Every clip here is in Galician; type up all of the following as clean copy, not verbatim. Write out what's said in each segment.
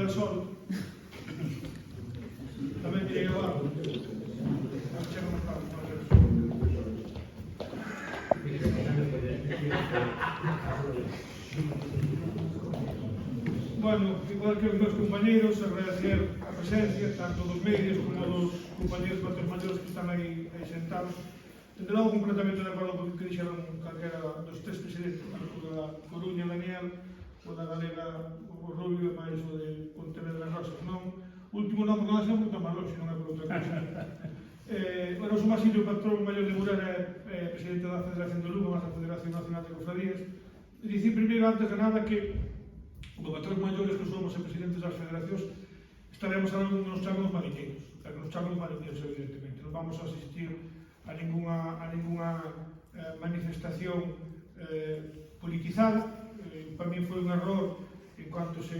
del Sol. Tamén direi o barco. Bueno, igual que os meus compañeros, agradecer a presencia tanto dos medios como dos compañeros patos maiores que están aí sentados. Desde logo, completamente de acordo con o que dixeron calquera dos tres presidentes, o da Coruña, Daniel, o da Galega, o Rubio, e máis o de Pontevedra Rosas. Non, o último nome que nós é moito máis longe, non é por outra cosa. Bueno, o Basilio, patrón maior de Burela, é presidente da Federación de Lugo, máis a Federación Nacional de Cofradías. E dicir primeiro, antes de nada, que como patrón maiores que somos e presidentes das federacións, estaremos hablando de nos chamamos mariñeiros, pero nos chamamos mariñeiros, evidentemente. Non vamos a asistir a ninguna manifestación politizada. Para mí foi un error en cuanto se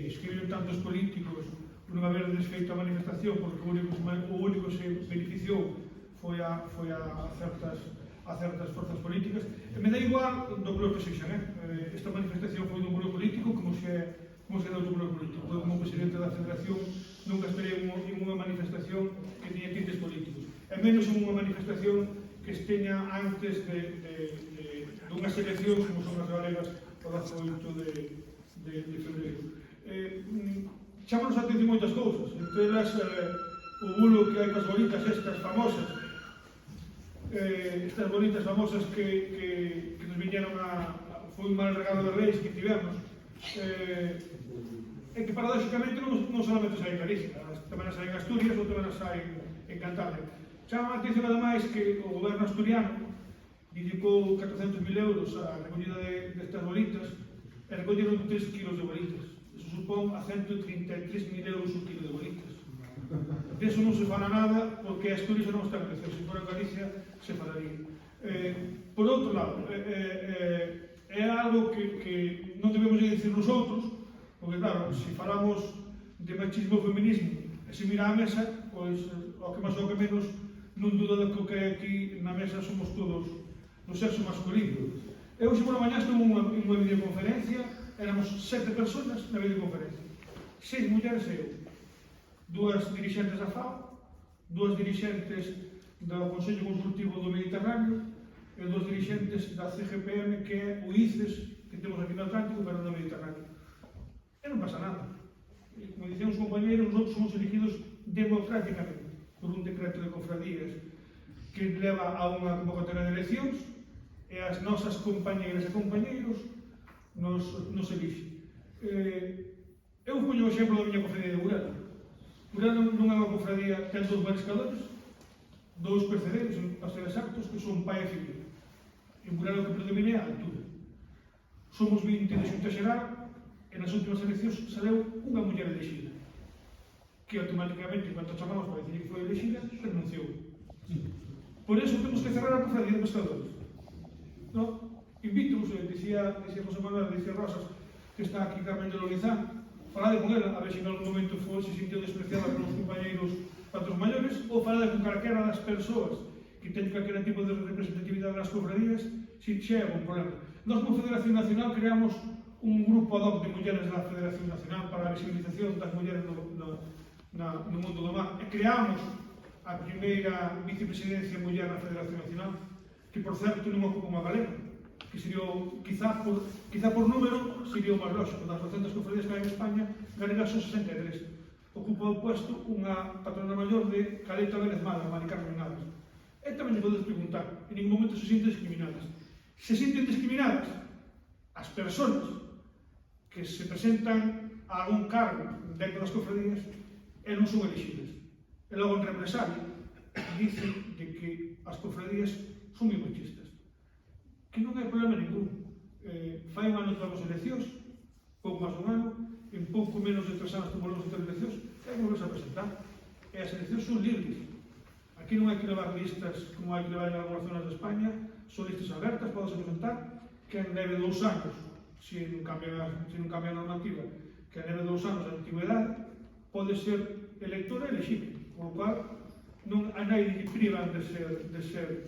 escribiron tantos políticos por non haber desfeito a manifestación, porque o único que se beneficiou foi a certas forzas políticas. E me dá igual do grupo que sexan. Esta manifestación foi dun grupo político como se é de outro grupo político. Eu, como presidente da Federación, nunca esperei en unha manifestación que tiña tintes políticos. E menos en unha manifestación que esteña antes dunhas eleccións como son as galegas o 18 de febreiro. Chámanos a atención moitas cousas, entre elas o bulo que hai cas bolitas estas famosas que nos viñeron foi un mal regalo de reis que tivemos, e que paradóxicamente non solamente saen en Galicia, tamén saen en Asturias ou tamén saen en Cantabria. Chama a atención ademais que o goberno asturiano dedicou 400.000 euros á recollida destas bolitas e recolleron 3 kilos de bolitas. Eso supón a 133.000 euros un kilo de bolitas. De eso non se fala nada porque Asturias non está en Galicia. Se fora en Galicia se falaría. Por outro lado, é algo que non debemos dicir nos outros, porque claro, se falamos de machismo e feminismo e se mira a mesa, pois o que máis ou que menos non duda de que o que hai aquí na mesa somos todos do sexo masculino. Eu, hoxe por a mañá, estuve en unha videoconferencia, éramos 7 personas na videoconferencia, 6 mulleres e eu, 2 dirixentes da FAO, 2 dirixentes do Consello Consultivo do Mediterráneo e 2 dirixentes da CGPM, que é o ICES, que temos aquí no Atlántico, pero no Mediterráneo. E non pasa nada. E, como dicen os compañeros, nós somos elegidos democráticamente por un decreto de cofradías que leva a unha convocatoria de eleccións e as nosas compañeiras e compañeiros nos elixen. Eu poño o exemplo da miña cofradía de Burela. Burela non é unha cofradía, ten 2 mariscadores, 2 percedeiros, para ser exactos, que son pai e fillo. En Burela o que predomina é a altura. Somos 20 de xunta xeral e nas últimas eleccións saleu unha muller elexida, que automáticamente, cando chamamos para decir que foi elexida, renunciou. Por eso temos que cerrar a cofradía de pescadores. Invito-vos, dicía José Manuel, dicía Rosas, que está aquí Carmen de Lorizán, falade con ela, a ver se en algún momento se sintió despreciada pelos compañeiros patros maiores, ou falade con calquera das persoas que ten calquera tipo de representatividade nas cofradías, se xe é un problema. Nós, como Federación Nacional, creamos un grupo ad hoc de mulleres da Federación Nacional para a visibilización das mulleres no mundo do mar, e creamos a primeira vicepresidencia muller na Federación Nacional, que, por certo, non ocupa unha galega, que sería, quizá por número, sería o máis lógico. Das 200 cofradías que hai en España, galegas son 63. Ocupa o puesto unha patrona maior de Caleta Vélez Mala, Mari Carmen Navas. E tamén lle podes preguntar, en ningún momento se sienten discriminadas. Se sienten discriminadas as persoas que se presentan a algún cargo dentro das cofradías e non son elegidas. E logo, en represalia, dicen de que as cofradías son moi machistas. Que non hai problema ningún. Fai un ano tras as eleccións, pouco máis un ano, en pouco menos de 3 anos que volvemos a ter eleccións, e volvemos a presentar. E as eleccións son libres. Aquí non hai que levar listas como hai que levar en algunas zonas de España, son listas abertas, podes presentar, que en neve 2 anos, se non cambia a normativa, que en neve 2 anos de antigüedade, pode ser elector e elegible, con o cual non a nadie que privan de ser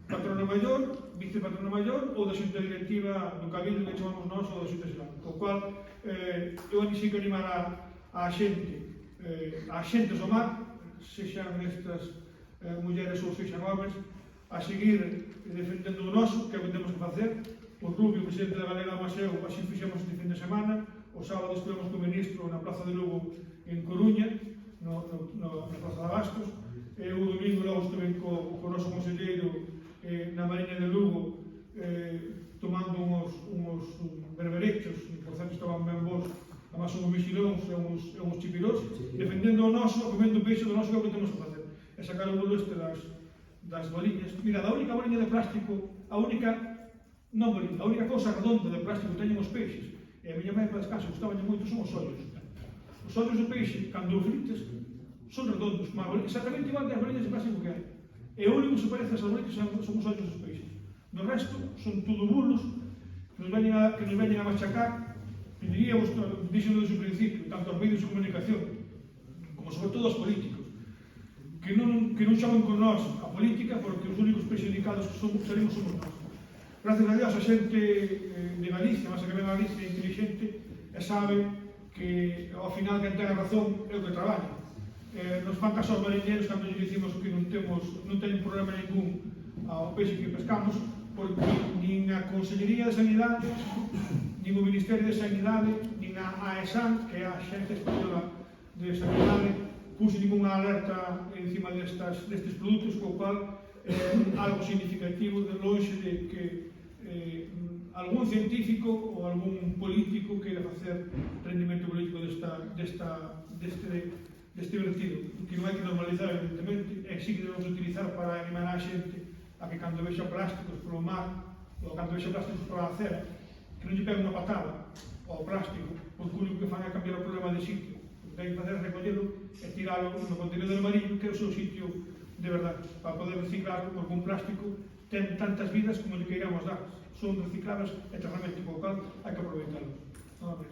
patrona maior, vicepatrona maior ou da xunta directiva do Cabildo que chamamos nós ou da xunta xeral. Co cual, eu aquí sí que animar a a xentes do mar, sexan estas mulleres ou sexan homens, a seguir defendendo o noso, que é o que temos que facer. O Rubio, presidente da Galega Maseu, así fixemos este fin de semana. O sábado estivemos co ministro na Plaza de Lugo en Coruña, na Plaza de Abastos. O domingo logo estuve co noso conselleiro na Mariña de Lugo tomando uns berberechos, e por certo estaban ben bons, además son uns mexilóns e uns chipirós, defendendo o noso, comendo peixe do noso, que é o que temos que facer. E sacar o bolo este das boliñas. Mira, da única boliña de plástico, a única cousa redonda de plástico que teñen os peixes, e a miña mãe para descanso gustaban moito, son os ollos. Os ollos do peixe, cando o frites, son redondos, exactamente igual que as boliñas de plástico que hai. E o único que se parece a esas boliñas son os ollos dos peixes. Do resto, son todo bulos que nos veñen a machacar, que diríamos, díxeno desde o principio, tanto aos medios de comunicación, como sobre todo aos políticos, que non xogan con nós a política, porque os únicos perxudicados que seremos somos nós. Gracias a Dios, a xente de Galicia, mas a que ven a Galicia é inteligente e sabe que ao final quen ten a razón é o que traballa. Nos fan caso aos mariñeiros cando lle dicimos que non teñen problema ningún ao peixe que pescamos, porque nin a Consellería de Sanidade, nin o Ministerio de Sanidade, nin a AESAN, que é a Xencia Española de Sanidade, puxe ninguna alerta encima destes produtos, co cual algo significativo de longe de que algún científico ou algún político queira facer rendimento político deste vertido, que non hai que normalizar, evidentemente, e sí que debemos utilizar para animar a xente a que cando vexa plásticos polo mar ou cando vexa plásticos pola acera, que non lle pegue unha patada ao plástico, porque o único que fan é cambiar o problema de sitio. O que hai que facer é recollelo e tiralo no contenedor mariño, que é o seu sitio de verdade, para poder reciclarlo, porque un plástico ten tantas vidas como lle queiramos dar. Son recicladas eternamente, con o cal hai que aproveitarlo. Nada máis.